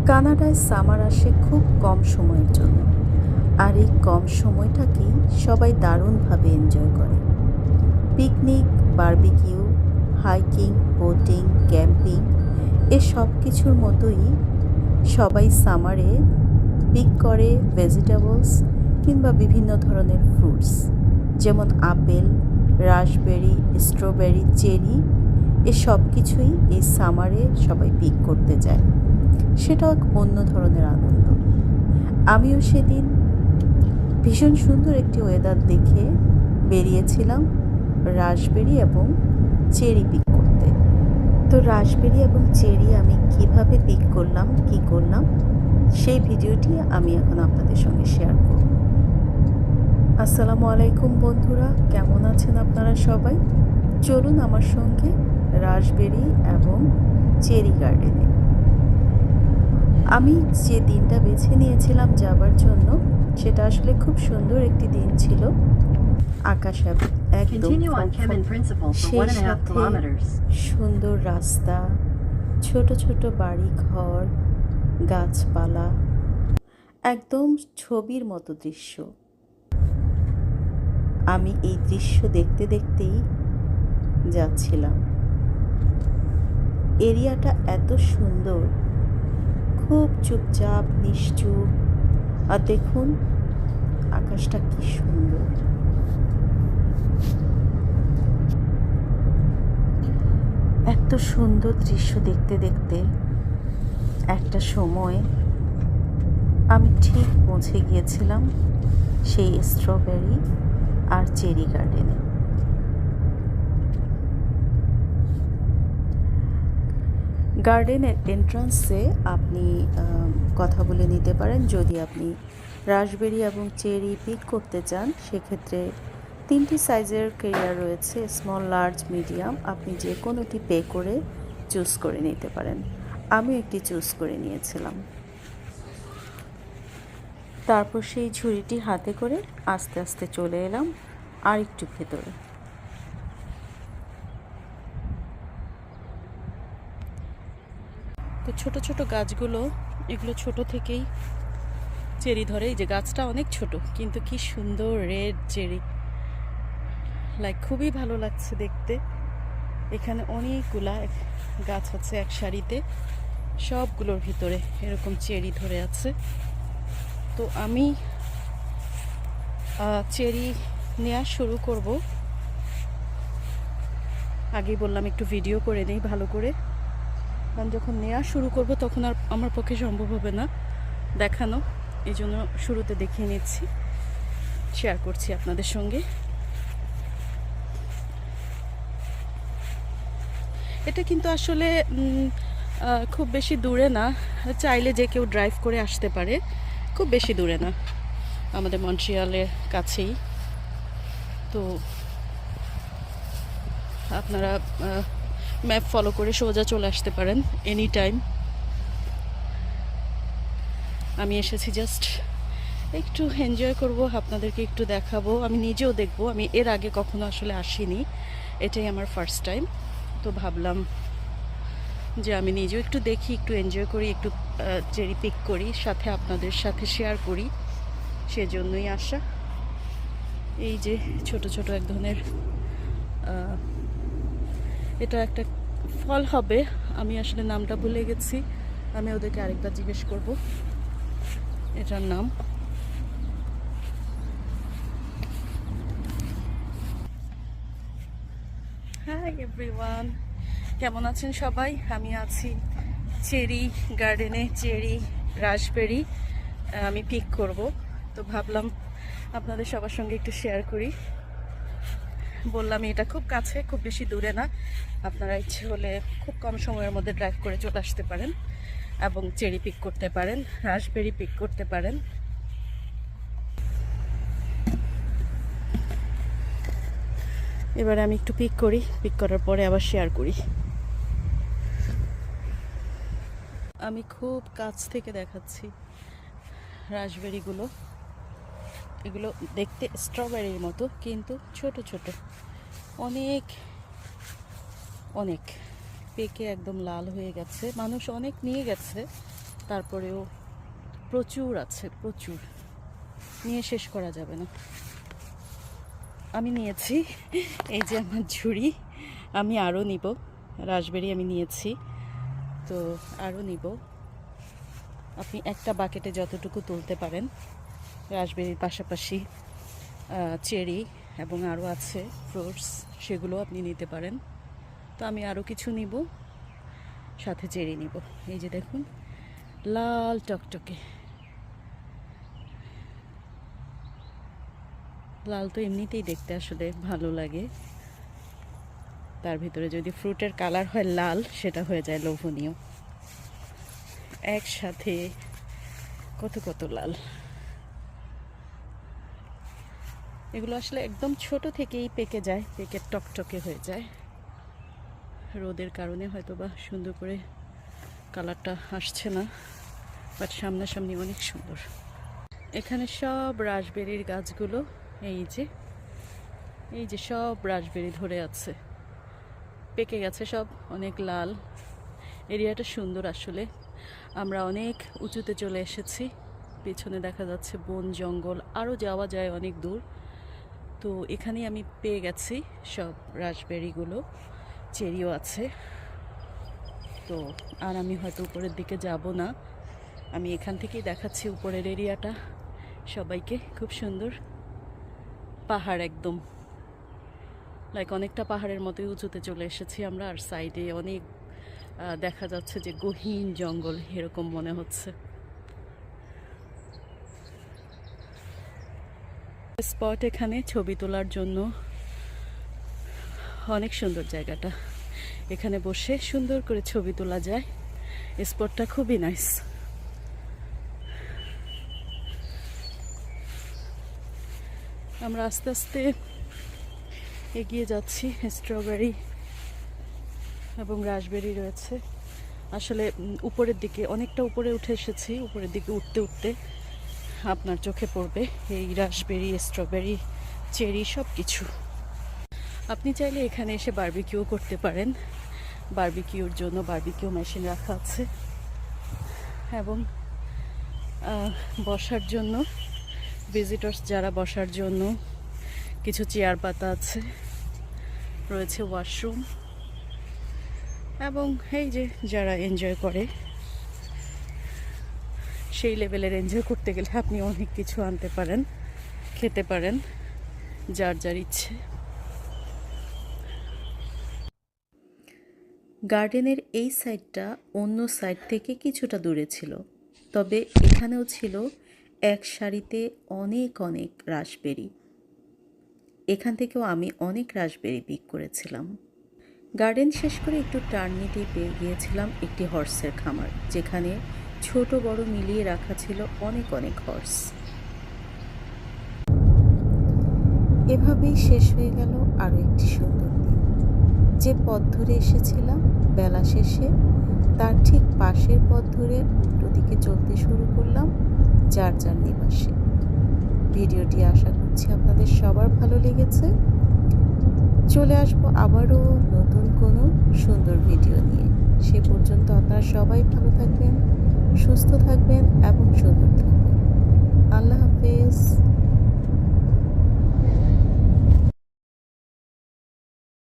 কানাডায় সামার আসে খুব কম সময়ের জন্য, আর এই কম সময়টাকেই সবাই দারুণভাবে এনজয় করে। Picnic, barbecue, hiking, boating, camping এ সব কিছুর মতোই সবাই সামারে পিক করে ভেজিটেবলস কিংবা বিভিন্ন ধরনের ফ্রুটস, যেমন আপেল, রাসবেরি, স্ট্রবেরি, চেরি এ সব কিছুই এই সামারে সবাই পিক করতে যায়। সেটা এক অন্য ধরনের আনন্দ। আমিও সেদিন ভীষণ সুন্দর একটি ওয়েদার দেখে বেরিয়েছিলাম রাসবেরি এবং চেরি পিক করতে। তো রাসবেরি এবং চেরি আমি কিভাবে পিক করলাম, কি করলাম, সেই ভিডিওটি আমি এখন আপনাদের সঙ্গে শেয়ার করব। আসসালামু আলাইকুম বন্ধুরা, কেমন আছেন আপনারা সবাই? চলুন আমার সঙ্গে রাসবেরি এবং চেরি গার্ডেনে। আমি যে দিনটা বেছে নিয়েছিলাম যাবার জন্য, সেটা আসলে খুব সুন্দর একটি দিন ছিল। আকাশ একদম সেই সাথে সুন্দর রাস্তা, ছোট ছোট বাড়ি ঘর, গাছপালা, একদম ছবির মতো দৃশ্য। আমি এই দৃশ্য দেখতে দেখতেই যাচ্ছিলাম। এরিয়াটা এত সুন্দর, খুব চুপচাপ নিশ্চুপ। আর দেখুন আকাশটা কি সুন্দর। এত সুন্দর দৃশ্য দেখতে দেখতে একটা সময় আমি ঠিক পৌঁছে গিয়েছিলাম সেই স্ট্রবেরি আর চেরি গার্ডেনে। গার্ডেনের এন্ট্রান্সে আপনি কথা বলে নিতে পারেন। যদি আপনি রাসবেরি এবং চেরি পিক করতে চান, সেক্ষেত্রে 3টি সাইজের ক্যারিয়ার রয়েছে, স্মল, লার্জ, মিডিয়াম। আপনি যে কোনোটি পে করে চুজ করে নিতে পারেন। আমি একটি চুজ করে নিয়েছিলাম। তারপর সেই ঝুড়িটি হাতে করে আস্তে আস্তে চলে এলাম আর একটু ভেতরে। তো ছোট ছোট গাছগুলো, এগুলো ছোট থেকেই চেরি ধরে। এই যে গাছটা অনেক ছোট, কিন্তু কি সুন্দর রেড চেরি, খুবই ভালো লাগছে দেখতে। এখানে অনেকগুলা গাছ আছে এক সারিতে, সবগুলোর ভিতরে এরকম চেরি ধরে আছে। তো আমি চেরি নেওয়া শুরু করব। আগেই বললাম একটু ভিডিও করে নেই ভালো করে, কারণ যখন নেওয়া শুরু করব তখন আর আমার পক্ষে সম্ভব হবে না দেখানো। এই জন্য শুরুতে দেখিয়ে নিচ্ছি, শেয়ার করছি আপনাদের সঙ্গে। এটা কিন্তু আসলে খুব বেশি দূরে না, চাইলে যে কেউ ড্রাইভ করে আসতে পারে। খুব বেশি দূরে না, আমাদের মন্ট্রিয়ালের কাছেই। তো আপনারা ম্যাপ ফলো করে সোজা চলে আসতে পারেন এনি টাইম। আমি এসেছি জাস্ট একটু এনজয় করব, আপনাদেরকে একটু দেখাবো, আমি নিজেও দেখব। আমি এর আগে কখনো আসলে আসিনি, এটাই আমার ফার্স্ট টাইম। তো ভাবলাম যে আমি নিজেও একটু দেখি, একটু এনজয় করি, একটু চেরি পিক করি, সাথে আপনাদের সাথে শেয়ার করি, সেজন্যই আসা। এই যে ছোট ছোট এক ধরনের, এটা একটা ফল হবে, আমি আসলে নামটা ভুলে গেছি। আমি ওদেরকে আরেকবার জিজ্ঞেস করব এটার নাম। হাই এভরিওয়ান, কেমন আছেন সবাই? আমি আছি চেরি গার্ডেনে। চেরি, রাসবেরি আমি পিক করব। তো ভাবলাম আপনাদের সবার সঙ্গে একটু শেয়ার করি। বললাম এটা খুব কাছে, খুব বেশি দূরে না। আপনারা ইচ্ছে হলে খুব কম সময়ের মধ্যে ড্রাইভ করে চলে আসতে পারেন এবং চেরি পিক করতে পারেন, রাসবেরি পিক করতে পারেন। এবারে আমি একটু পিক করি, পিক করার পরে আবার শেয়ার করি। আমি খুব কাছ থেকে দেখাচ্ছি রাসবেরিগুলো। এগুলো দেখতে স্ট্রবেরির মতো, কিন্তু ছোট ছোট, অনেক অনেক পেকে একদম লাল হয়ে গেছে। মানুষ অনেক নিয়ে গেছে, তারপরেও প্রচুর আছে, প্রচুর, নিয়ে শেষ করা যাবে না। আমি নিয়েছি, এই যে আমার ঝুড়ি, আমি আরও নিব। রাসবেরি আমি নিয়েছি, তো আরও নিব। আপনি একটা বাকেটে যতটুকু তুলতে পারেন। রাসবেরির পাশাপাশি চেরি এবং আরও আছে ফ্রুটস, সেগুলো আপনি নিতে পারেন। তো আমি আরও কিছু নিব, সাথে চেরি নিব। এই যে দেখুন, লাল টকটকে লাল, তো এমনিতেই দেখতে আসলে ভালো লাগে। তার ভিতরে যদি ফ্রুটের কালার হয় লাল, সেটা হয়ে যায় লোভনীয়। একসাথে কত কত লাল। এগুলো আসলে একদম ছোট থেকেই পেকে যায়, পেকে টকটকে হয়ে যায়। রোদের কারণে হয়তো বা সুন্দর করে কালারটা আসছে না, বাট সামনাসামনি অনেক সুন্দর। এখানে সব রাসবেরির গাছগুলো, এই যে সব রাসবেরি ধরে আছে, পেকে গেছে সব, অনেক লাল। এরিয়াটা সুন্দর আসলে। আমরা অনেক উঁচুতে চলে এসেছি, পেছনে দেখা যাচ্ছে বন জঙ্গল, আরও যাওয়া যায় অনেক দূর। তো এখানেই আমি পেয়ে গেছি সব রাসবেরিগুলো, চেরিও আছে। তো আর আমি হয়তো উপরের দিকে যাব না, আমি এখান থেকেই দেখাচ্ছি উপরের এরিয়াটা সবাইকে। খুব সুন্দর পাহাড়, একদম লাইক অনেকটা পাহাড়ের মতোই উঁচুতে চলে এসেছি আমরা। আর সাইডে অনেক দেখা যাচ্ছে যে গহীন জঙ্গল, এরকম মনে হচ্ছে। স্পট এখানে ছবি তোলার জন্য অনেক সুন্দর জায়গাটা। এখানে বসে সুন্দর করে ছবি তোলা যায়। স্পটটা খুবই নাইস। আমরা আস্তে আস্তে এগিয়ে যাচ্ছি। স্ট্রবেরি এবং রাসবেরি রয়েছে। আসলে উপরের দিকে, অনেকটা উপরে উঠে এসেছি। উপরের দিকে উঠতে উঠতে আপনার চোখে পড়বে এই রাসবেরি, স্ট্রবেরি, চেরি সব কিছু। আপনি চাইলে এখানে এসে বারবিকিউ করতে পারেন। বারবিকিউর জন্য বারবিকিউ মেশিন রাখা আছে, এবং বসার জন্য, ভিজিটর্স যারা বসার জন্য কিছু চেয়ার পাতা আছে, রয়েছে ওয়াশরুম। এবং এই যে যারা এনজয় করে, সেই লেভেলের এনজয় করতে গেলে আপনি অনেক কিছু আনতে পারেন, খেতে পারেন, যার যার ইচ্ছে। গার্ডেনের এই সাইডটা অন্য সাইড থেকে কিছুটা দূরে ছিল, তবে এখানেও ছিল এক সারিতে অনেক অনেক রাসবেরি। এখান থেকেও আমি অনেক রাসবেরি পিক করেছিলাম। গার্ডেন শেষ করে একটু টার্ন নিতেই পেয়ে গিয়েছিলাম একটি হর্সের খামার, যেখানে ছোট বড় মিলিয়ে রাখা ছিল অনেক অনেক হর্স। এভাবেই শেষ হয়ে গেল আরও একটি সুন্দর দিন। যে পথ ধরে এসেছিলাম বেলা শেষে, তার ঠিক পাশের পথ ধরে উল্টো দিকে চলতে শুরু করলাম যার যার নিবাসে। ভিডিওটি আশা করছি আপনাদের সবার ভালো লেগেছে। চলে আসবো আবারও নতুন কোনো সুন্দর ভিডিও নিয়ে। সে পর্যন্ত আপনারা সবাই ভালো থাকবেন, সুস্থ থাকবেন এবং সুন্দর থাকবেন। আল্লাহ হাফেজ।